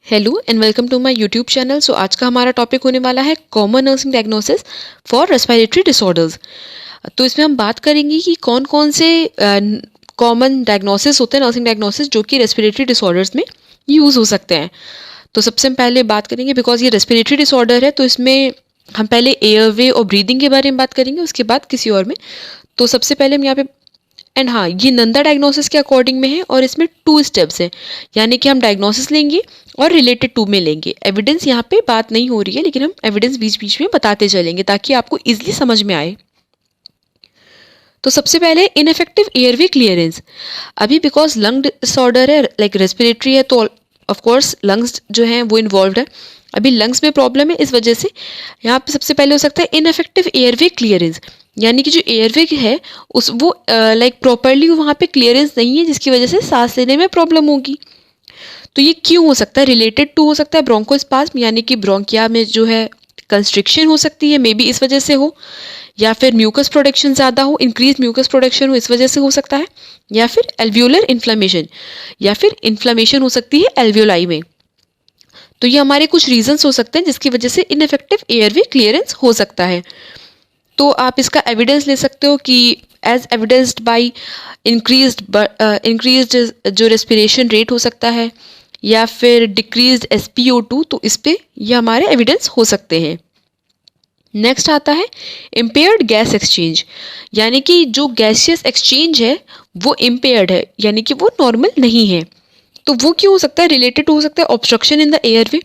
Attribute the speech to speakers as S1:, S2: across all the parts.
S1: Hello and welcome to my YouTube channel. So आज का हमारा टॉपिक होने वाला है common nursing diagnosis for respiratory disorders. तो इसमें हम बात करेंगे कि कौन कौन से कॉमन डायग्नोसिस होते हैं, नर्सिंग डायग्नोसिस, जो कि रेस्पिरेटरी डिसऑर्डर्स में यूज़ हो सकते हैं। तो सबसे हम पहले बात करेंगे, बिकॉज ये रेस्पिरेटरी डिसऑर्डर है तो इसमें हम पहले एयरवे और ब्रीदिंग के बारे में बात करेंगे, उसके बाद किसी और में। तो सबसे पहले हम यहाँ पे एंड हाँ, ये नंदा डायग्नोसिस के अकॉर्डिंग में है और इसमें 2 स्टेप्स है, यानी कि हम डायग्नोसिस लेंगे और रिलेटेड टू में लेंगे। एविडेंस यहाँ पे बात नहीं हो रही है, लेकिन हम एविडेंस बीच बीच में बताते चलेंगे ताकि आपको इजीली समझ में आए। तो सबसे पहले इनफेक्टिव एयरवे क्लियरेंस। अभी बिकॉज लंग डिसऑर्डर है, लाइक रेस्पिरेटरी है, तो ऑफ कोर्स लंग्स जो हैं वो इन्वॉल्व है। अभी लंग्स में प्रॉब्लम है, इस वजह से यहाँ पे सबसे पहले हो सकता है इनफेक्टिव एयरवे क्लियरेंस, यानी कि जो एयरवे है उस वो लाइक प्रॉपरली वहाँ पे क्लियरेंस नहीं है, जिसकी वजह से सांस लेने में प्रॉब्लम होगी। तो ये क्यों हो सकता है? रिलेटेड टू हो सकता है ब्रोंकोस्पाज्म, यानी कि ब्रोंकिया में जो है कंस्ट्रिक्शन हो सकती है, मे बी इस वजह से हो, या फिर म्यूकस प्रोडक्शन ज़्यादा हो, इंक्रीज म्यूकस प्रोडक्शन हो, इस वजह से हो सकता है, या फिर एल्वियोलर इन्फ्लेमेशन, या फिर इन्फ्लेमेशन हो सकती है एल्वियोलाई में। तो ये हमारे कुछ रीजंस हो सकते हैं जिसकी वजह से इनफेक्टिव एयरवे क्लियरेंस हो सकता है। तो आप इसका एविडेंस ले सकते हो कि एज एविडेंस्ड बाय इंक्रीज्ड जो रेस्पिरेशन रेट हो सकता है, या फिर डिक्रीज्ड SpO2, तो इस पे ये हमारे एविडेंस हो सकते हैं। नेक्स्ट आता है इम्पेयर्ड गैस एक्सचेंज, यानी कि जो गैसियस एक्सचेंज है वो इम्पेयर्ड है, यानी कि वो नॉर्मल नहीं है। तो वो क्यों हो सकता है? रिलेटेड हो सकता है ऑब्स्ट्रक्शन इन द एयरवे।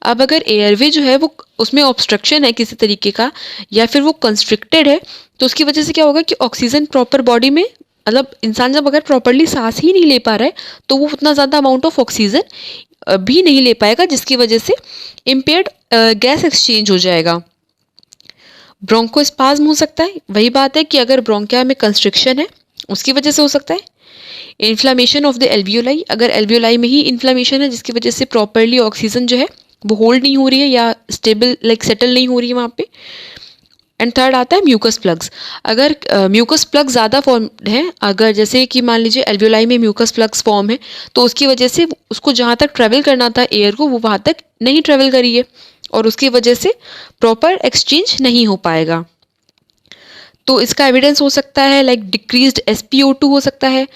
S1: अब अगर एयरवे जो है वो उसमें ऑब्स्ट्रक्शन है किसी तरीके का, या फिर वो कंस्ट्रिक्टेड है, तो उसकी वजह से क्या होगा कि ऑक्सीजन प्रॉपर बॉडी में, मतलब इंसान जब अगर प्रॉपरली सांस ही नहीं ले पा रहा है तो वो उतना ज़्यादा अमाउंट ऑफ ऑक्सीजन भी नहीं ले पाएगा, जिसकी वजह से इम्पेयर्ड गैस एक्सचेंज हो जाएगा। ब्रोंकोस्पाज्म हो सकता है, वही बात है कि अगर ब्रोंकिया में कंस्ट्रिक्शन है उसकी वजह से हो सकता है। इन्फ्लामेशन ऑफ द एल्वियोलाई, अगर एल्वियोलाई में ही इन्फ्लामेशन है जिसकी वजह से प्रॉपरली ऑक्सीजन जो है वो होल्ड नहीं हो रही है या स्टेबल लाइक सेटल नहीं हो रही है वहाँ पे। एंड थर्ड आता है म्यूकस प्लग्स। अगर म्यूकस प्लग ज़्यादा फॉर्म है, अगर जैसे कि मान लीजिए एल्वियोलाई में म्यूकस प्लग्स फॉर्म है, तो उसकी वजह से उसको जहाँ तक ट्रेवल करना था एयर को, वो वहाँ तक नहीं ट्रेवल करी है और उसकी वजह से प्रॉपर एक्सचेंज नहीं हो पाएगा। तो इसका एविडेंस हो सकता है लाइक डिक्रीज्ड SpO2 हो सकता है,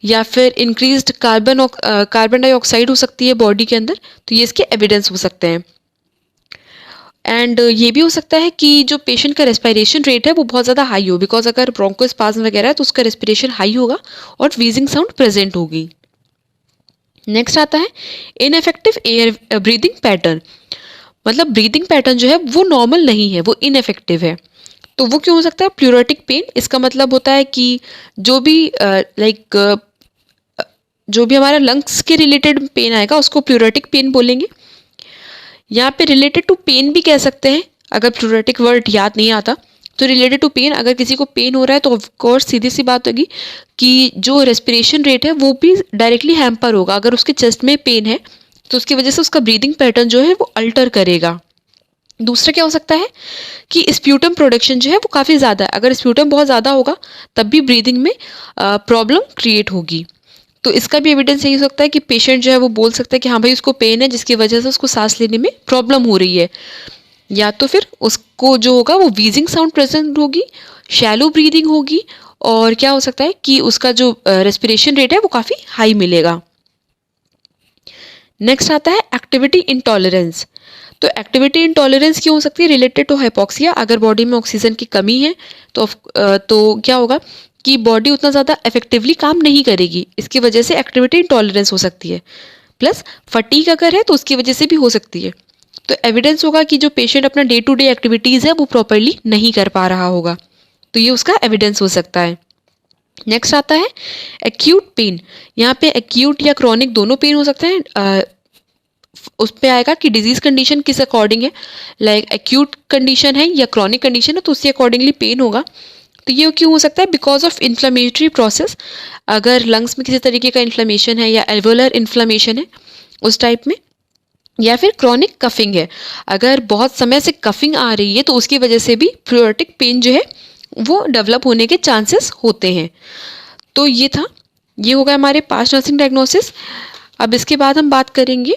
S1: या फिर इंक्रीज्ड कार्बन डाइऑक्साइड हो सकती है बॉडी के अंदर, तो ये इसके एविडेंस हो सकते हैं। एंड ये भी हो सकता है कि जो पेशेंट का रेस्पिरेशन रेट है वो बहुत ज़्यादा हाई हो, बिकॉज अगर ब्रोंकोस्पाज्म वगैरह है तो उसका रेस्पिरेशन हाई होगा और वीजिंग साउंड प्रेजेंट होगी। नेक्स्ट आता है इनफेक्टिव एयर ब्रीदिंग पैटर्न, मतलब ब्रीदिंग पैटर्न जो है वो नॉर्मल नहीं है, वो इनफेक्टिव है। तो वो क्यों हो सकता है? प्लूरेटिक पेन, इसका मतलब होता है कि जो भी जो भी हमारा लंग्स के रिलेटेड पेन आएगा उसको प्लूरेटिक पेन बोलेंगे। यहाँ पे रिलेटेड टू पेन भी कह सकते हैं, अगर प्लूरेटिक वर्ड याद नहीं आता तो रिलेटेड टू पेन, अगर किसी को पेन हो रहा है तो ऑफकोर्स सीधी सी बात होगी कि जो रेस्पिरेशन रेट है वो भी डायरेक्टली हैम्पर होगा। अगर उसके चेस्ट में पेन है तो उसकी वजह से उसका ब्रीदिंग पैटर्न जो है वो अल्टर करेगा। दूसरा क्या हो सकता है कि स्प्यूटम प्रोडक्शन जो है वो काफ़ी ज़्यादा है, अगर स्प्यूटम बहुत ज़्यादा होगा तब भी ब्रीदिंग में प्रॉब्लम क्रिएट होगी। तो इसका भी एविडेंस यही हो सकता है कि पेशेंट जो है वो बोल सकता है कि हाँ भाई उसको पेन है जिसकी वजह से उसको सांस लेने में प्रॉब्लम हो रही है, या तो फिर उसको जो होगा वो वीजिंग साउंड प्रेजेंट होगी, शैलो ब्रीदिंग होगी, और क्या हो सकता है कि उसका जो रेस्पिरेशन रेट है वो काफ़ी हाई मिलेगा। नेक्स्ट आता है एक्टिविटी इंटॉलरेंस। तो एक्टिविटी इंटॉलरेंस क्यों हो सकती है? रिलेटेड टू हाइपोक्सिया, अगर बॉडी में ऑक्सीजन की कमी है तो क्या होगा कि बॉडी उतना ज़्यादा इफेक्टिवली काम नहीं करेगी, इसकी वजह से एक्टिविटी इंटॉलरेंस हो सकती है। प्लस फटीग अगर है तो उसकी वजह से भी हो सकती है। तो एविडेंस होगा कि जो पेशेंट अपना डे टू डे एक्टिविटीज़ है वो प्रॉपरली नहीं कर पा रहा होगा, तो ये उसका एविडेंस हो सकता है। नेक्स्ट आता है एक्यूट पेन। यहाँ पे एक्यूट या क्रॉनिक दोनों पेन हो सकते हैं। उस पे आएगा कि डिजीज कंडीशन किस अकॉर्डिंग है, लाइक एक्यूट कंडीशन है या क्रॉनिक कंडीशन है तो उससे अकॉर्डिंगली पेन होगा। तो ये क्यों हो सकता है? बिकॉज ऑफ इन्फ्लेमेटरी प्रोसेस, अगर लंग्स में किसी तरीके का इन्फ्लेमेशन है या एल्वोलर इन्फ्लेमेशन है उस टाइप में, या फिर क्रॉनिक कफिंग है, अगर बहुत समय से कफिंग आ रही है तो उसकी वजह से भी प्लूरेटिक पेन जो है वो डेवलप होने के चांसेस होते हैं। तो ये होगा हमारे पास्ट नर्सिंग डायग्नोसिस। अब इसके बाद हम बात करेंगे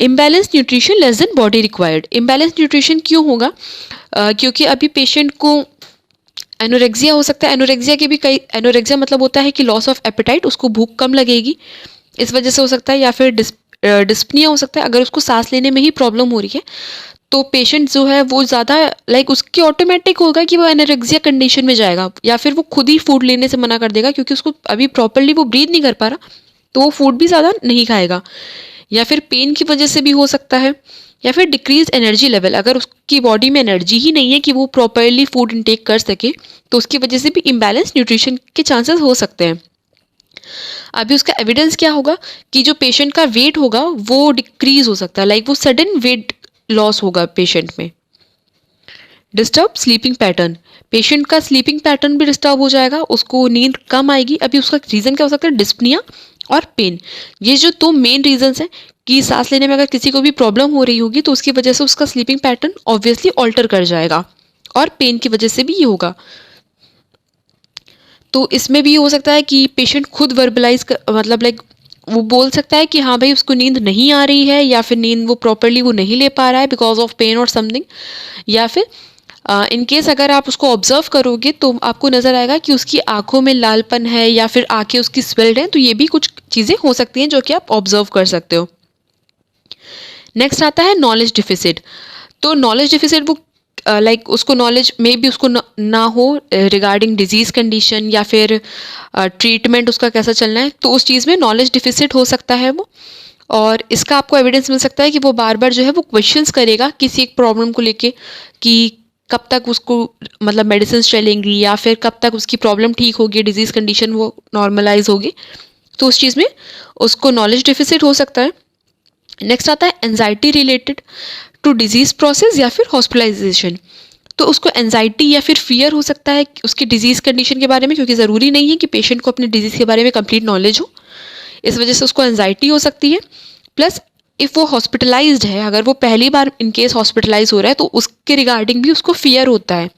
S1: imbalance nutrition less than body required. Imbalance nutrition क्यों होगा? क्योंकि अभी पेशेंट को एनोरेक्सिया हो सकता है। एनोरेक्सिया के भी कई, एनोरेक्सिया मतलब होता है कि लॉस ऑफ एपेटाइट, उसको भूख कम लगेगी, इस वजह से हो सकता है। या फिर डिस्पनिया हो सकता है, अगर उसको सांस लेने में ही प्रॉब्लम हो रही है तो पेशेंट जो है वो ज़्यादा उसकी ऑटोमेटिक होगा कि वो एनोरेक्सिया कंडीशन में जाएगा, या फिर वो खुद ही फूड लेने से मना कर देगा क्योंकि उसको अभी प्रॉपरली वो ब्रीथ नहीं कर पा रहा, तो वो फूड भी ज़्यादा नहीं खाएगा। या फिर पेन की वजह से भी हो सकता है, या फिर डिक्रीज एनर्जी लेवल, अगर उसकी बॉडी में एनर्जी ही नहीं है कि वो प्रॉपरली फूड इनटेक कर सके तो उसकी वजह से भी इम्बैलेंस न्यूट्रिशन के चांसेस हो सकते हैं। अभी उसका एविडेंस क्या होगा कि जो पेशेंट का वेट होगा वो डिक्रीज हो सकता है, वो सडन वेट लॉस होगा पेशेंट में। डिस्टर्ब स्लीपिंग पैटर्न, पेशेंट का स्लीपिंग पैटर्न भी डिस्टर्ब हो जाएगा, उसको नींद कम आएगी। अभी उसका रीज़न क्या हो सकता है? डिस्पनिया और पेन। ये जो दो मेन रीजंस हैं कि सांस लेने में अगर किसी को भी प्रॉब्लम हो रही होगी तो उसकी वजह से उसका स्लीपिंग पैटर्न ऑब्वियसली ऑल्टर कर जाएगा, और पेन की वजह से भी ये होगा। तो इसमें भी हो सकता है कि पेशेंट खुद वर्बलाइज वो बोल सकता है कि हाँ भाई उसको नींद नहीं आ रही है, या फिर नींद वो प्रॉपरली वो नहीं ले पा रहा है बिकॉज ऑफ पेन और समथिंग। या फिर इन केस अगर आप उसको ऑब्जर्व करोगे तो आपको नज़र आएगा कि उसकी आंखों में लालपन है, या फिर आंखें उसकी स्वेल्ड हैं। तो ये भी कुछ चीज़ें हो सकती हैं जो कि आप ऑब्जर्व कर सकते हो। नेक्स्ट आता है नॉलेज डिफिसिट। तो नॉलेज डिफिसिट वो उसको नॉलेज में भी उसको ना हो रिगार्डिंग डिजीज़ कंडीशन, या फिर ट्रीटमेंट उसका कैसा चलना है, तो उस चीज़ में नॉलेज डिफिसिट हो सकता है वो। और इसका आपको एविडेंस मिल सकता है कि वो बार बार जो है वो क्वेश्चंस करेगा किसी एक प्रॉब्लम को लेके कि कब तक उसको मेडिसिन चलेंगी, या फिर कब तक उसकी प्रॉब्लम ठीक होगी, डिजीज़ कंडीशन वो नॉर्मलाइज होगी। तो उस चीज़ में उसको नॉलेज डिफिसिट हो सकता है। नेक्स्ट आता है anxiety related to disease process या फिर हॉस्पिटलाइजेशन। तो उसको एंजाइटी या फिर फियर हो सकता है उसकी डिजीज़ कंडीशन के बारे में, क्योंकि ज़रूरी नहीं है कि पेशेंट को अपने डिजीज़ के बारे में कंप्लीट नॉलेज हो, इस वजह से उसको एंजाइटी हो सकती है। प्लस इफ़ वो हॉस्पिटलाइज्ड है, अगर वो पहली बार इन केस हॉस्पिटलाइज हो रहा है तो उसके रिगार्डिंग भी उसको फियर होता है।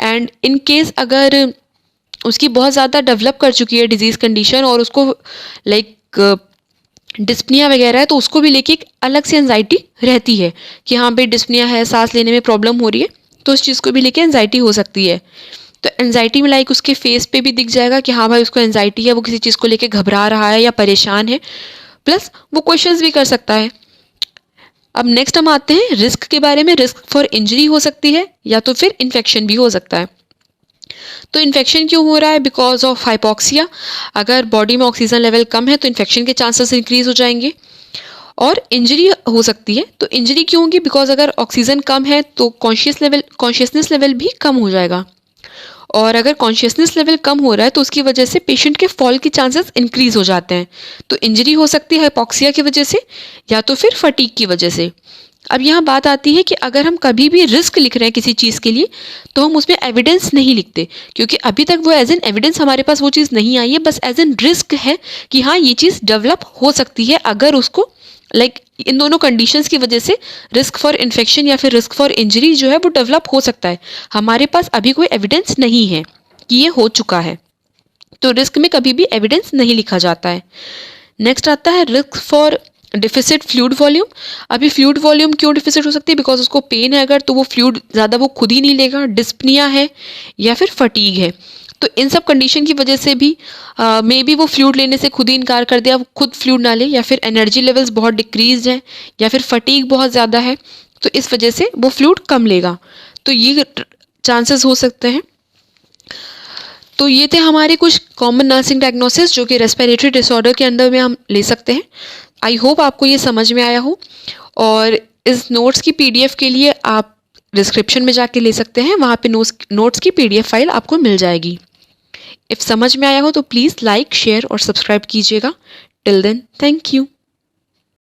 S1: एंड इन केस अगर उसकी बहुत ज़्यादा डेवलप कर चुकी है डिजीज़ कंडीशन और उसको डिस्पनिया वगैरह है, तो उसको भी लेके एक अलग से एंजाइटी रहती है कि हाँ भाई डिस्पनिया है, सांस लेने में प्रॉब्लम हो रही है, तो उस चीज़ को भी लेके एंजाइटी हो सकती है। तो एंजाइटी में उसके फेस पे भी दिख जाएगा कि हाँ भाई उसको एंजाइटी है, वो किसी चीज़ को लेके घबरा रहा है या परेशान है। प्लस वो क्वेश्चंस भी कर सकता है। अब नेक्स्ट हम आते हैं रिस्क के बारे में। रिस्क फॉर इंजरी हो सकती है, या तो फिर इन्फेक्शन भी हो सकता है। तो इन्फेक्शन क्यों हो रहा है? Because of hypoxia. अगर बॉडी में ऑक्सीजन लेवल कम है तो इन्फेक्शन के चांसेस इंक्रीज हो जाएंगे। और इंजरी हो सकती है। तो इंजरी क्यों होगी? बिकॉज अगर ऑक्सीजन कम है तो कॉन्शियसनेस लेवल भी कम हो जाएगा, और अगर कॉन्शियसनेस लेवल कम हो रहा है तो उसकी वजह से पेशेंट के फॉल के चांसेस इंक्रीज हो जाते हैं। तो इंजरी हो सकती है हाइपोक्सिया की वजह से, या तो फिर फटीग की वजह से। अब यहाँ बात आती है कि अगर हम कभी भी रिस्क लिख रहे हैं किसी चीज़ के लिए तो हम उसमें एविडेंस नहीं लिखते, क्योंकि अभी तक वो एज एन एविडेंस हमारे पास वो चीज़ नहीं आई है, बस एज एन रिस्क है कि हाँ ये चीज़ डेवलप हो सकती है अगर उसको इन दोनों कंडीशंस की वजह से रिस्क फॉर इन्फेक्शन या फिर रिस्क फॉर इंजरी जो है वो डेवलप हो सकता है। हमारे पास अभी कोई एविडेंस नहीं है कि ये हो चुका है, तो रिस्क में कभी भी एविडेंस नहीं लिखा जाता है। नेक्स्ट आता है risk for deficit fluid volume. अभी फ्लूइड वॉल्यूम क्यों डिफिसिट हो सकती है? बिकॉज उसको पेन है अगर, तो वो फ्लूइड ज़्यादा वो खुद ही नहीं लेगा, डिस्पनिया है या फिर फटीग है। तो इन सब कंडीशन की वजह से भी मे बी वो फ्लूइड लेने से खुद ही इनकार कर दिया, वो खुद फ्लूइड ना ले, या फिर एनर्जी लेवल्स बहुत डिक्रीज है, या फिर फटीग बहुत ज़्यादा है, तो इस वजह से वो फ्लूइड कम लेगा। तो ये चांसेस हो सकते हैं। तो ये थे हमारे कुछ कॉमन नर्सिंग डायग्नोसिस जो कि रेस्पिरेटरी डिसऑर्डर के अंडर में हम ले सकते हैं। आई होप आपको ये समझ में आया हो, और इस नोट्स की पीडीएफ के लिए आप डिस्क्रिप्शन में जाके ले सकते हैं, वहाँ पे नोट्स की पीडीएफ फाइल आपको मिल जाएगी। इफ़ समझ में आया हो तो प्लीज़ लाइक, शेयर और सब्सक्राइब कीजिएगा। Till then, thank you.